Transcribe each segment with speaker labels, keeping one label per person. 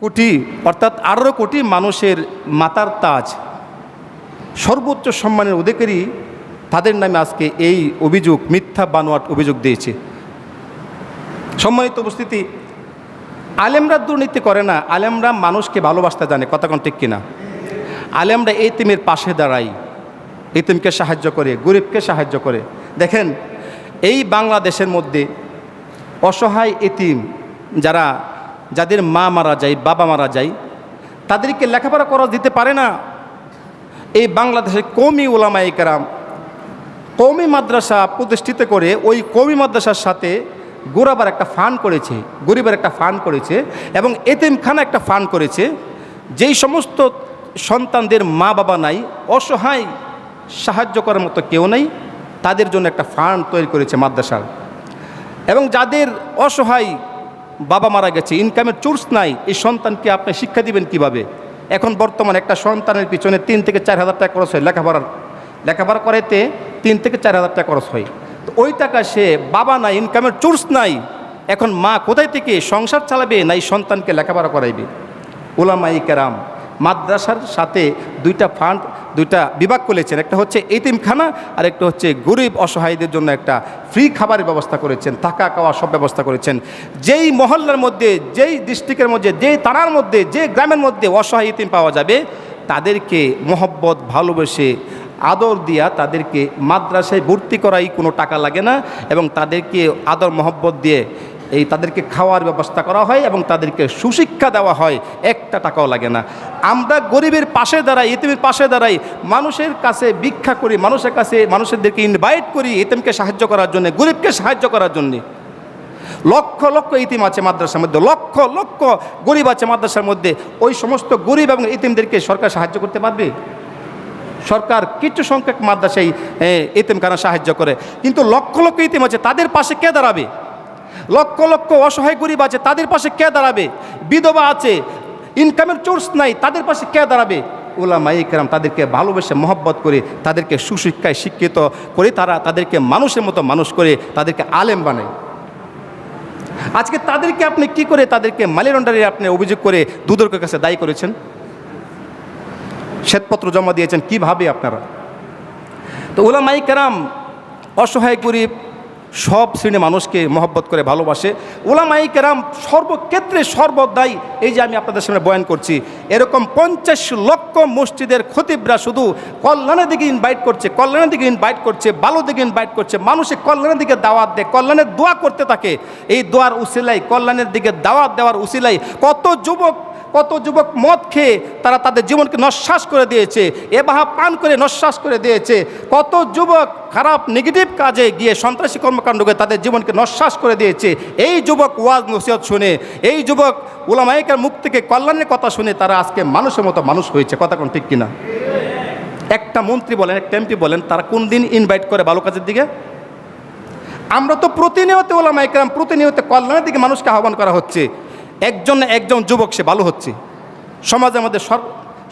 Speaker 1: কোটি অর্থাৎ 18 কোটি মানুষের মাতার তাজ, সর্বোচ্চ সম্মানের অধিকারী, তাদের নামে আজকে এই অভিযোগ, মিথ্যা বানোয়াট অভিযোগ দিয়েছে। সম্মানিত উপস্থিতি, আলেমরা দুর্নীতি করে না, আলেমরা মানুষকে ভালোবাসতে জানে, কথা কোন ঠিক কিনা? আলেমরা এতিমের পাশে দাঁড়ায়, এতিমকে সাহায্য করে, গরিবকে সাহায্য করে। দেখেন, এই বাংলাদেশের মধ্যে অসহায় এতিম যাদের মা মারা যায়, বাবা মারা যায়, তাদেরকে লেখাপড়া করা দিতে পারে না। এই বাংলাদেশের কওমি উলামায়ে কেরাম কওমি মাদ্রাসা প্রতিষ্ঠিত করে ওই কওমি মাদ্রাসার সাথে গরিবের একটা ফান্ড করেছে, এবং এতিমখানা একটা ফান্ড করেছে। যেই সমস্ত সন্তানদের মা বাবা নাই, অসহায়, সাহায্য করার মতো কেউ নেই, তাদের জন্য একটা ফান্ড তৈরি করেছে মাদ্রাসার। এবং যাদের অসহায় বাবা মারা গেছে, ইনকামের সোর্স নাই, এই সন্তানকে আপনি শিক্ষা দিবেন কিভাবে? এখন বর্তমানে একটা সন্তানের পিছনে 3 থেকে 4 হাজার টাকা খরচ হয়, লেখাপড়া করাইতে 3 থেকে 4 হাজার টাকা খরচ হয়। তো ওই টাকা সে, বাবা নাই, ইনকামের সোর্স নাই, এখন মা কোথায় থেকে সংসার চালাবে, নাই সন্তানকে লেখাপড়া করাইবে? উলামায়ে কেরাম মাদ্রাসার সাথে দুইটা বিভাগ করেছেন, একটা হচ্ছে এতিমখানা আর একটা হচ্ছে গরিব অসহায়দের জন্য একটা ফ্রি খাবারের ব্যবস্থা করেছেন, থাকা খাওয়া সব ব্যবস্থা করেছেন। যেই মহল্লার মধ্যে, যেই ডিস্ট্রিক্টের মধ্যে, যেই থানার মধ্যে, যে গ্রামের মধ্যে অসহায় এতিম পাওয়া যাবে, তাদেরকে মহব্বত, ভালোবেসে, আদর দিয়া তাদেরকে মাদ্রাসায় ভর্তি করাই কোনো টাকা লাগে না, এবং তাদেরকে আদর মহব্বত দিয়ে তাদেরকে খাওয়ার ব্যবস্থা করা হয় এবং তাদেরকে সুশিক্ষা দেওয়া হয়, একটা টাকাও লাগে না। আমরা গরিবের পাশে দাঁড়াই, এতিমের পাশে দাঁড়াই, মানুষের কাছে ভিক্ষা করি, মানুষদেরকে ইনভাইট করি এতিমকে সাহায্য করার জন্য, গরিবকে সাহায্য করার জন্য। লক্ষ লক্ষ ইতিম আছে মাদ্রাসার মধ্যে, লক্ষ লক্ষ গরিব আছে মাদ্রাসার মধ্যে। ওই সমস্ত গরিব এবং ইতিমদেরকে সরকার সাহায্য করতে পারবে? সরকার কিছু সংখ্যক মাদ্রাসায় এতিমখানা সাহায্য করে, কিন্তু লক্ষ লক্ষ ইতিম আছে, তাদের পাশে কে দাঁড়াবে? লক্ষ লক্ষ অসহায় গরিব আছে, তাদের পাশে কে দাঁড়াবে? বিধবা আছে, ইনকামের সোর্স নাই, তাদের পাশে কে দাঁড়াবে? উলামায়ে কেরাম তাদেরকে ভালোবেসে, মহব্বত করে, তাদেরকে সুশিক্ষায় শিক্ষিত করে, তাদেরকে মানুষের মতো মানুষ করে, তাদেরকে আলেম বানায়। আজকে তাদেরকে আপনি কি করে, তাদেরকে মানি লন্ডারে আপনি অভিযোগ করে দুদকের কাছে দায়ী করেছেন, শ্বেতপত্র জমা দিয়েছেন, কিভাবে আপনারা? তো উলামায়ে কেরাম অসহায় গরিব সব শ্রেণীর মানুষকে মহব্বত করে ভালোবাসে। উলামায়ে কেরাম সর্বক্ষেত্রে সর্বদাই, এই যে আমি আপনাদের সামনে বয়ান করছি, এরকম 50 লক্ষ মসজিদের খতিবরা শুধু কল্যাণের দিকে ইনভাইট করছে, ভালো দিকে ইনভাইট করছে, মানুষের কল্যাণের দিকে দাওয়াত দেয়, কল্যাণের দোয়া করতে থাকে। এই দোয়ার উসিলাই, কল্যাণের দিকে দাওয়াত দেওয়ার উসিলাই কত যুবক মদ খেয়ে তারা তাদের জীবনকে নস্যাৎ করে দিয়েছে, এবাহা পান করে নস্যাৎ করে দিয়েছে। কত যুবক খারাপ নেগেটিভ কাজে গিয়ে, সন্ত্রাসী কর্মকাণ্ডকে তাদের জীবনকে নস্যাৎ করে দিয়েছে। এই যুবক ওয়াজ নসিহত শুনে, এই যুবক উলামায়ে কেরাম মুখ থেকে কল্যাণের কথা শুনে তারা আজকে মানুষের মতো মানুষ হয়েছে, কথা কোন ঠিক কিনা? একটা মন্ত্রী বলেন, একটা এমপি বলেন, তারা কোন দিন ইনভাইট করে ভালো কাজের দিকে? আমরা তো প্রতিনিয়ত উলামায়ে কেরাম প্রতিনিয়ত কল্যাণের দিকে মানুষকে আহ্বান করা হচ্ছে। একজন যুবক সে ভালো হচ্ছে, সমাজের মধ্যে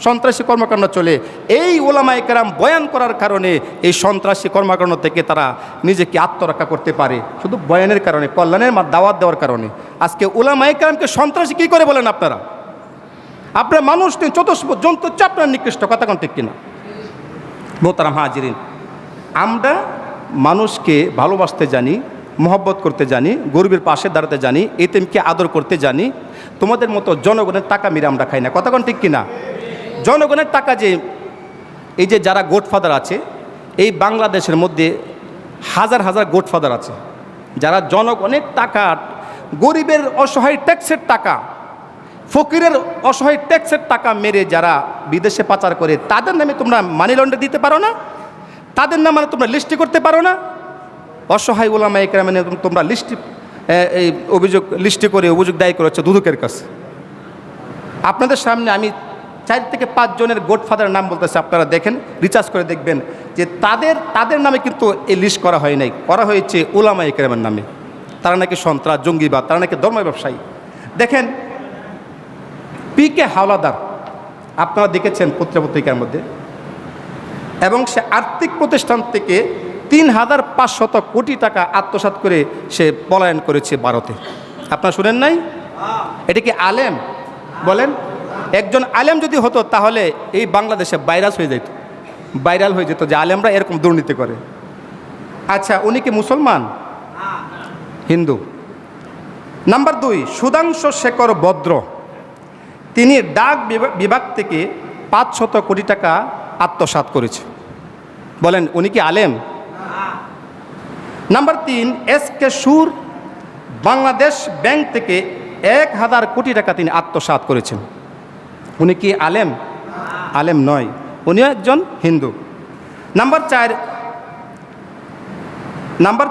Speaker 1: সন্ত্রাসী কর্মকাণ্ড চলে, এই উলামায়ে কেরাম বয়ান করার কারণে এই সন্ত্রাসী কর্মকাণ্ড থেকে তারা নিজেকে আত্মরক্ষা করতে পারে, শুধু বয়ানের কারণে, কল্যাণের দাওয়াত দেওয়ার কারণে। আজকে উলামায়ে কেরামকে সন্ত্রাসী কী করে বলেন আপনারা? আপনার মানুষ নেই, জন্তু হচ্ছে আপনার নিকৃষ্ট, কথা কোন ঠিক কিনা? মোহতারাম হাজিরিন, আমরা মানুষকে ভালোবাসতে জানি, মহব্বত করতে জানি, গরিবের পাশে দাঁড়াতে জানি, এতিমকে আদর করতে জানি। তোমাদের মতো জনগণের টাকা মেরে আমরা খাই না, কথা কোন ঠিক কিনা? জনগণের টাকা এই যে যারা গোডফাদার আছে, এই বাংলাদেশের মধ্যে হাজার হাজার গোডফাদার আছে, যারা জনগণের টাকা, গরিবের অসহায় ট্যাক্সের টাকা, ফকিরের অসহায় ট্যাক্সের টাকা মেরে যারা বিদেশে পাচার করে, তাদের নামে তোমরা মানি লন্ডার দিতে পারো না? তাদের নামে তোমরা লিস্টি করতে পারো না? অসহায় উলামায়ে কেরাম তোমরা লিস্টি করে অভিযোগ দায়ী করেছে দুদকের কাছে। আপনাদের সামনে আমি 4 থেকে 5 জনের গোডফাদারের নাম বলতেছে, আপনারা দেখেন, রিসার্চ করে দেখবেন যে তাদের নামে কিন্তু এই লিস্ট করা হয় নাই, করা হয়েছে উলামায়ে কেরামের নামে। তারা নাকি সন্ত্রাস, জঙ্গিবাদ, তারা নাকি ধর্ম ব্যবসায়ী। দেখেন, পিকে হাওলাদার আপনারা দেখেছেন পত্রিকার মধ্যে, এবং সে আর্থিক প্রতিষ্ঠান থেকে 3500 কোটি টাকা আত্মসাৎ করে সে পলায়ন করেছে ভারতে। আপনারা শুনেন নাই? এটা কি আলেম? বলেন, একজন আলেম যদি হতো তাহলে এই বাংলাদেশে ভাইরাস হয়ে যেত, ভাইরাল হয়ে যেত যে আলেমরা এরকম দুর্নীতি করে। আচ্ছা, উনি কি মুসলমান? হিন্দু। নাম্বার 2, সুধাংশু শেখর ভদ্র, তিনি ডাক বিভাগ থেকে 500 কোটি টাকা আত্মসাৎ করেছে। বলেন, উনি কি আলেম? নাম্বার 3, এসকে সুর, বাংলাদেশ ব্যাংক থেকে 1000 কোটি টাকা তিনি আত্মসাৎ করেছেন। উনি কি আলেম? আলেম নয়, উনিও একজন হিন্দু। নাম্বার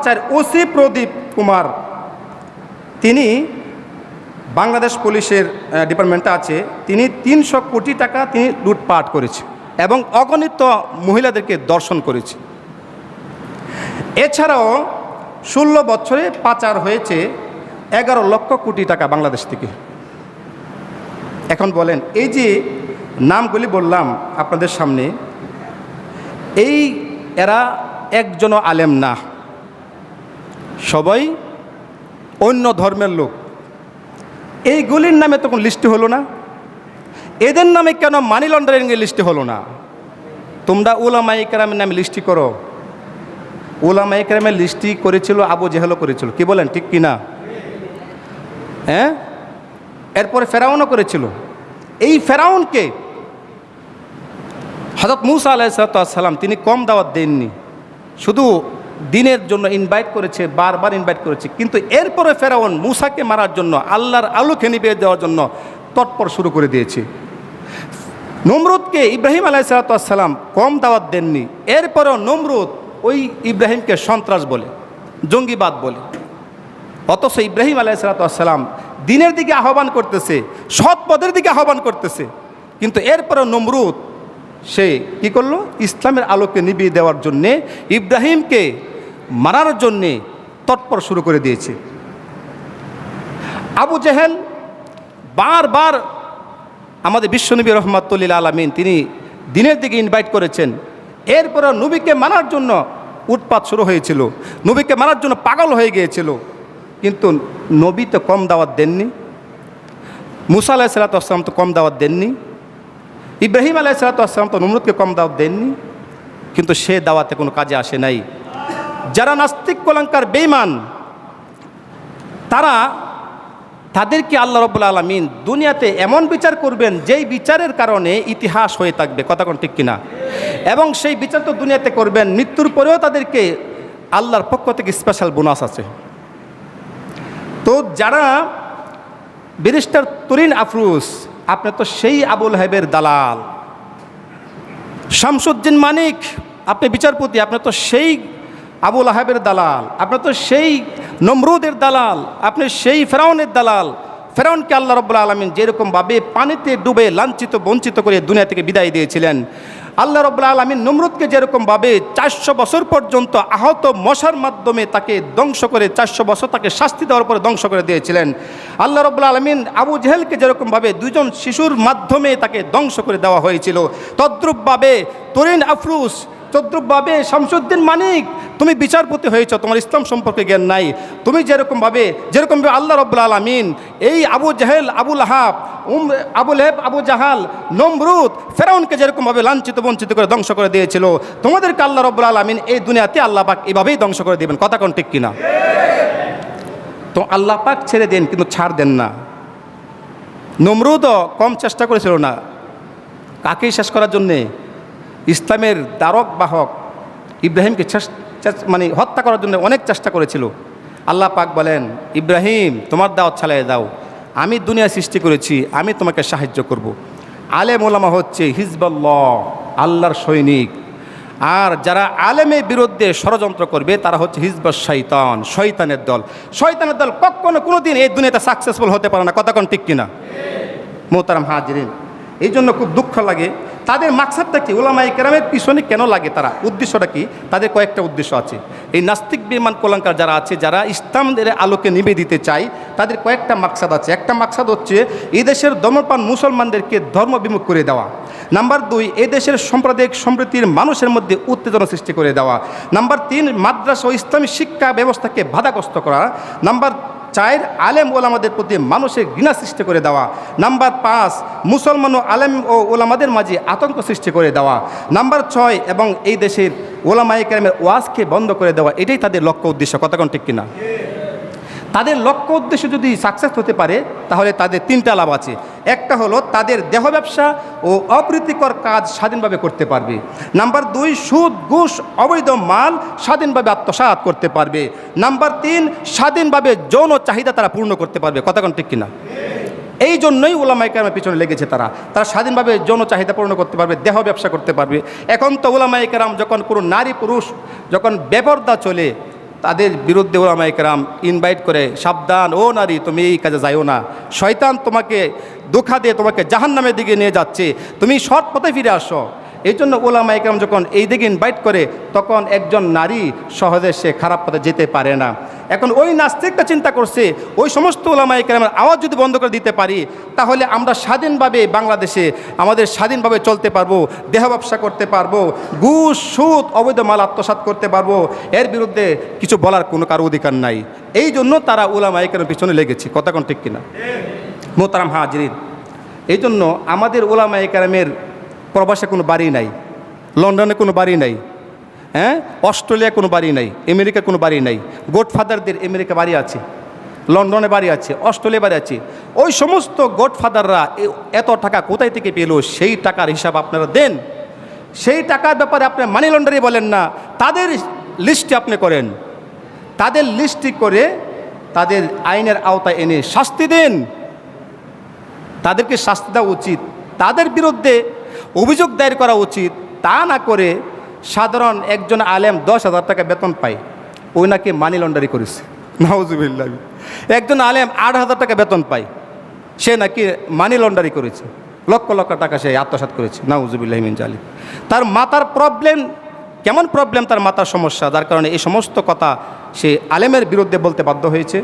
Speaker 1: 4, ওসি প্রদীপ কুমার, তিনি বাংলাদেশ পুলিশের ডিপার্টমেন্টে আছে, তিনি 300 কোটি টাকা তিনি লুটপাট করেছে এবং অগণিত মহিলাদেরকে দর্শন করেছে। এছাড়াও 16 বছরে পাচার হয়েছে 11 লক্ষ কোটি টাকা বাংলাদেশ থেকে। এখন বলেন, এই যে নামগুলি বললাম আপনাদের সামনে, এরা একজনও আলেম না, সবাই অন্য ধর্মের লোক। এইগুলির নামে তখন লিস্টি হলো না, এদের নামে কেন মানি লন্ডারিংয়ের লিস্টি হলো না? তোমরা উলামায়ে কেরামের নামে লিস্টি করো। উলামায়ে কেরামের লিস্টি করেছিল আবু জেহেলও করেছিল, কি বলেন, ঠিক কিনা? হ্যাঁ, এরপরে ফেরাউনও করেছিল। এই ফেরাউনকে হযরত মূসা আলাইহিস সালাম তিনি কম দাওয়াত দেননি, শুধু দিনের জন্য ইনভাইট করেছে, বারবার ইনভাইট করেছে, কিন্তু এরপরে ফেরাউন মূসাকে মারার জন্য, আল্লাহর আলোকে নিভিয়ে দেওয়ার জন্য তৎপর শুরু করে দিয়েছে। নমরুদকে ইব্রাহিম আলাইহিস সালাম কম দাওয়াত দেননি, এরপরেও নমরুদ ওই ইব্রাহিমকে সন্ত্রাস বলে, জঙ্গিবাদ বলে। অথচ ইব্রাহিম আলাইহিস সালাম দিনের দিকে আহ্বান করতেছে, সৎ পথের দিকে আহ্বান করতেছে, কিন্তু এরপরেও নমরুদ সে কি করলো? ইসলামের আলোকে নিভিয়ে দেওয়ার জন্যে, ইব্রাহিমকে মারার জন্যে তৎপর শুরু করে দিয়েছে। আবু জেহেল বারবার আমাদের বিশ্বনবী রহমাতুল্লিল আলামিন তিনি দিনের দিকে ইনভাইট করেছেন, এরপরে নবীকে মারার জন্য উৎপাত শুরু হয়েছিল, নবীকে মারার জন্য পাগল হয়ে গিয়েছিল, কিন্তু নবী তো কম দাওয়াত দেননি, মুসা আলাইহিস সালাম তো কম দাওয়াত দেননি, ইব্রাহিম আলাইহিস সালাম তো নমরুদকে কম দাওয়াত দেননি, কিন্তু সে দাওয়াতে কোনো কাজে আসে নাই। যারা নাস্তিক কলঙ্কার বেঈমান, তাদেরকে আল্লাহ রাব্বুল আলামিন দুনিয়াতে এমন বিচার করবেন যেই বিচারের কারণে ইতিহাস হয়ে থাকবে, কথা কোন ঠিক কিনা? এবং সেই বিচার তো দুনিয়াতে করবেন, মৃত্যুর পরেও তাদেরকে আল্লাহর পক্ষ থেকে স্পেশাল বোনাস আছে। তো যারা ব্যারিস্টার তরিন আফরোজ, আপনি তো সেই আবুল হাইবের দালাল। শামসুদ্দিন মানিক, আপনি বিচারপতি, আপনি তো সেই আবুল আহাবের দালাল, আপনি তো সেই নমরুদের দালাল, আপনি সেই ফেরাউনের দালাল। ফেরাউনকে আল্লাহ রাব্বুল আলামিন যেরকমভাবে পানিতে ডুবে লাঞ্ছিত বঞ্চিত করে দুনিয়া থেকে বিদায় দিয়েছিলেন, আল্লাহ রাব্বুল আলামিন নমরুদকে যেরকমভাবে 400 বছর পর্যন্ত আহত মশার মাধ্যমে তাকে ধ্বংস করে, 400 বছর তাকে শাস্তি দেওয়ার পরে ধ্বংস করে দিয়েছিলেন, আল্লাহ রাব্বুল আলামিন আবু জেহেলকে যেরকমভাবে 2জন শিশুর মাধ্যমে তাকে ধ্বংস করে দেওয়া হয়েছিল, তদ্রূপভাবে তরিন আফরোজ, তদ্রূপভাবে শামসুদ্দিন মানিক, তুমি বিচারপতি হয়েছ, তোমার ইসলাম সম্পর্কে জ্ঞান নাই। তুমি যেরকমভাবে আল্লাহ রাব্বুল আলামিন এই আবু জেহেল, আবু লাহাব, আবু লেহেব, আবু জাহাল, নমরুদ, ফেরাউনকে যেরকমভাবে লাঞ্ছিত বঞ্চিত করে ধ্বংস করে দিয়েছিল, তোমাদেরকে আল্লাহ রাব্বুল আলামিন এই দুনিয়াতে আল্লাহ পাক এভাবেই ধ্বংস করে দেবেন, কথা কোন ঠিক কিনা? তো আল্লাহ পাক ছেড়ে দেন, কিন্তু ছাড় দেন না। নমরুদও কম চেষ্টা করেছিল না, কাকেই শেষ করার জন্যে? ইসলামের দ্বারক বাহক ইব্রাহিমকে হত্যা করার জন্য অনেক চেষ্টা করেছিল। আল্লাহ পাক বলেন, ইব্রাহিম তোমার দাওয়াত চালিয়ে দাও, আমি দুনিয়া সৃষ্টি করেছি, আমি তোমাকে সাহায্য করব। আলেম ওলামা হচ্ছে হিজবুল্লাহ, আল্লাহর সৈনিক, আর যারা আলেমের বিরুদ্ধে ষড়যন্ত্র করবে তারা হচ্ছে হিজবুশ শয়তান, শয়তানের দল। শয়তানের দল কখনো কোনোদিন এই দুনিয়াতে সাকসেসফুল হতে পারে না, কথা কোন ঠিক কিনা? মোহতারাম হাজিরিন, এই জন্য খুব দুঃখ লাগে। তাদের মাকসাদটা কি? উলামায়ে কেরামের পিছনে কেন লাগে তারা? উদ্দেশ্যটা কি? তাদের কয়েকটা উদ্দেশ্য আছে। এই নাস্তিক বেঈমান কলঙ্কার যারা আছে, যারা ইসলামের আলোকে নিভে দিতে চায়, তাদের কয়েকটা মাকসাদ আছে। একটা মাকসাদ হচ্ছে এই দেশের ধর্মপ্রাণ মুসলমানদেরকে ধর্মবিমুখ করে দেওয়া। নাম্বার 2, এই দেশের সাম্প্রদায়িক সম্প্রীতির মানুষের মধ্যে উত্তেজনা সৃষ্টি করে দেওয়া। নাম্বার 3, মাদ্রাসা ও ইসলামী শিক্ষা ব্যবস্থাকে বাধাগ্রস্ত করা। নাম্বার চার, আলেম ওলামাদের প্রতি মানুষের ঘৃণা সৃষ্টি করে দেওয়া। নাম্বার 5, মুসলমান ও আলেম ও ওলামাদের মাঝে আতঙ্ক সৃষ্টি করে দেওয়া। নাম্বার 6, এবং এই দেশের ওলামায়ে কেরামের ওয়াজকে বন্ধ করে দেওয়া। এটাই তাদের লক্ষ্য উদ্দেশ্য, কথা কোন ঠিক কিনা? তাদের লক্ষ্য উদ্দেশ্য যদি সাকসেস হতে পারে তাহলে তাদের 3টা লাভ আছে। একটা হলো তাদের দেহ ব্যবসা ও অপ্রীতিকর কাজ স্বাধীনভাবে করতে পারবে। নাম্বার 2, সুদ ঘুষ অবৈধ মাল স্বাধীনভাবে আত্মসাৎ করতে পারবে। নাম্বার 3, স্বাধীনভাবে যৌন চাহিদা তারা পূর্ণ করতে পারবে, কথা কোন ঠিক কিনা? এই জন্যই ওলামায়ে কেরামের পিছনে লেগেছে। তারা স্বাধীনভাবে যৌন চাহিদা পূর্ণ করতে পারবে, দেহ ব্যবসা করতে পারবে। এখন তো ওলামায়ে কেরাম যখন কোনো নারী পুরুষ যখন বেপরদা চলে, তাদের বিরুদ্ধে ওলামায়ে কেরাম ইনভাইট করে, সাবধান ও নারী, তুমি এই কাজে যাইও না, শয়তান তোমাকে ধোঁকা দিয়ে তোমাকে জাহান্নামের দিকে নিয়ে যাচ্ছে, তুমি সৎ পথে ফিরে আসো। এই জন্য ওলামায়ে কেরাম যখন এই দিকে ইনভাইট করে, তখন একজন নারী সহজে সে খারাপ পথে যেতে পারে না। এখন ওই নাস্তিকটা চিন্তা করছে, ওই সমস্ত ওলামায়ে কেরামের আওয়াজ যদি বন্ধ করে দিতে পারি, তাহলে আমরা স্বাধীনভাবে বাংলাদেশে আমাদের স্বাধীনভাবে চলতে পারবো, দেহ ব্যবসা করতে পারবো, ঘুষ সুদ অবৈধ মাল আত্মসাৎ করতে পারবো। এর বিরুদ্ধে কিছু বলার কোনো কারো অধিকার নাই। এই জন্য তারা ওলামায়ে কেরামের পিছনে লেগেছে, কথা কোন ঠিক কিনা? মোহতারাম হাজিরিন, এই জন্য আমাদের ওলামায়ে কেরামের প্রবাসে কোনো বাড়ি নাই, লন্ডনে কোনো বাড়ি নাই, অস্ট্রেলিয়া কোনো বাড়ি নাই, আমেরিকা কোনো বাড়ি নাই। গডফাদারদের আমেরিকা বাড়ি আছে, লন্ডনে বাড়ি আছে, অস্ট্রেলিয়া বাড়ি আছে। ওই সমস্ত গডফাদাররা এত টাকা কোথায় থেকে পেল, সেই টাকার হিসাব আপনারা দেন। সেই টাকার ব্যাপারে আপনি মানি লন্ডারি বলেন না, তাদের লিস্টে আপনি করেন, তাদের লিস্টটি করে তাদের আইনের আওতায় এনে শাস্তি দেন। তাদেরকে শাস্তি দেওয়া উচিত, তাদের বিরুদ্ধে অভিযোগ দায়ের করা উচিত। তা না করে সাধারণ একজন আলেম 10,000 টাকা বেতন পায়, ওই নাকি মানি লন্ডারি করেছে, নাউজুবিল্লাহ। একজন আলেম 8,000 টাকা বেতন পায়, সে নাকি মানি লন্ডারি করেছে, লক্ষ লক্ষ টাকা সে আত্মসাৎ করেছে, নাউজুবিল্লাহ মিন জালিক। তার মাথার প্রবলেম, কেমন প্রবলেম, তার মাথার সমস্যা, যার কারণে এই সমস্ত কথা সে আলেমের বিরুদ্ধে বলতে বাধ্য হয়েছে।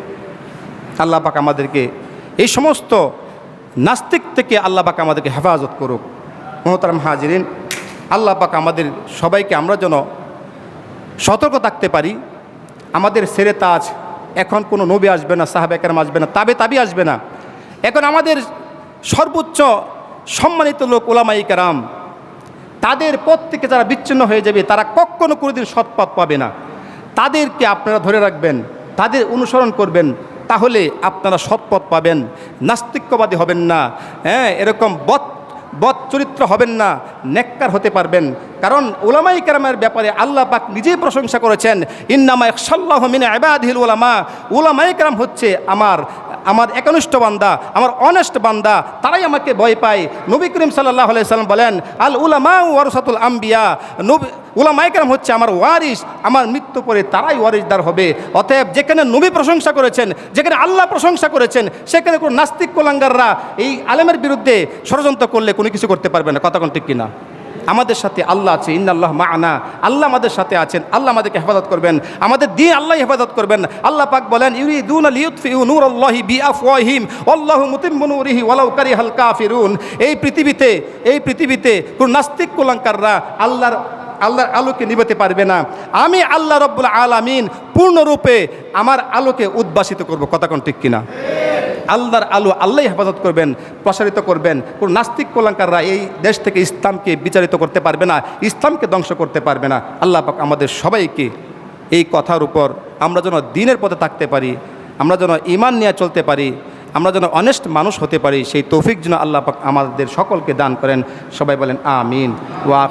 Speaker 1: আল্লাহ পাক আমাদেরকে এই সমস্ত নাস্তিক থেকে আল্লাহ পাক আমাদেরকে হেফাজত করুক। মোহতারাম হাজিরিন, আল্লাহ পাক আমাদের সবাইকে আমরা যেন সতর্ক থাকতে পারি। আমাদের সেরে তাজ, এখন কোনো নবী আসবে না, সাহাবায়ে কেরাম আসবে না, তাবি আসবে না। এখন আমাদের সর্বোচ্চ সম্মানিত লোক ওলামায়ে কেরাম, তাদের পথ থেকে যারা বিচ্ছিন্ন হয়ে যাবে, তারা কখনো কোনোদিন সৎপথ পাবে না। তাদেরকে আপনারা ধরে রাখবেন, তাদের অনুসরণ করবেন, তাহলে আপনারা সৎপথ পাবেন, নাস্তিক্যবাদী হবেন না, এরকম বদ চরিত্র হবেন না, নেককার হতে পারবেন। কারণ উলামায়ে কেরামের ব্যাপারে আল্লাহ পাক নিজেই প্রশংসা করেছেন, ইন্নামা ইয়াখশাল্লাহু মিন ইবাদিহিল উলামা। উলামায়ে কেরাম হচ্ছে আমার একনিষ্ঠ বান্দা, আমার অনেস্ট বান্দা, তারাই আমাকে ভয় পায়। নবী করিম সাল্লাল্লাহু আলাইহি সাল্লাম বলেন, আল উলামা ওয়ারাসাতুল আম্বিয়া। উলামায়ে কেরাম হচ্ছে আমার ওয়ারিস, আমার মৃত্যু পরে তারাই ওয়ারিসদার হবে। অতএব যেখানে নবী প্রশংসা করেছেন, যেখানে আল্লাহ প্রশংসা করেছেন, সেখানে কোনো নাস্তিক কুলাঙ্গাররা এই আলেমের বিরুদ্ধে ষড়যন্ত্র করলে কোনো কিছু করতে পারবে না, কথা কোন ঠিক কিনা? আমাদের সাথে আল্লাহ আছে, ইন্নাল্লাহ মা'ানা, আল্লাহ আমাদের সাথে আছেন, আল্লাহ আমাদেরকে হেফাজত করবেন, আমাদের দিন আল্লাহ হেফাজত করবেন। আল্লাহ পাক বলেন, ইউরিদুনা লিইউতফিউ নূরাল্লাহি বিআফওয়াহিম ওয়াল্লাহু মুতিম্মু নূরিহি ওয়ালাউ কারিহাল কাফিরুন। এই পৃথিবীতে কোন নাস্তিক কুলাঙ্গাররা আল্লাহর আলোকে নিভাতে পারবে না। আমি আল্লাহ রব্বুল আলামিন পূর্ণরূপে আমার আলোকে উদ্ভাসিত করব, কথা কোন ঠিক কিনা? আল্লাহর আলো আল্লাহ হেফাজত করবেন, প্রসারিত করবেন। কোন নাস্তিক কুলাঙ্গাররা এই দেশ থেকে ইসলামকে বিচারিত করতে পারবে না, ইসলামকে ধ্বংস করতে পারবে না। আল্লাহ পাক আমাদের সবাইকে এই কথার উপর আমরা যেন দ্বীনের পথে থাকতে পারি, আমরা যেন ঈমান নিয়ে চলতে পারি, আমরা যেন অনেস্ট মানুষ হতে পারি, সেই তৌফিক যেন আল্লাহ পাক আমাদের সকলকে দান করেন। সবাই বলেন আমিন। ওয়া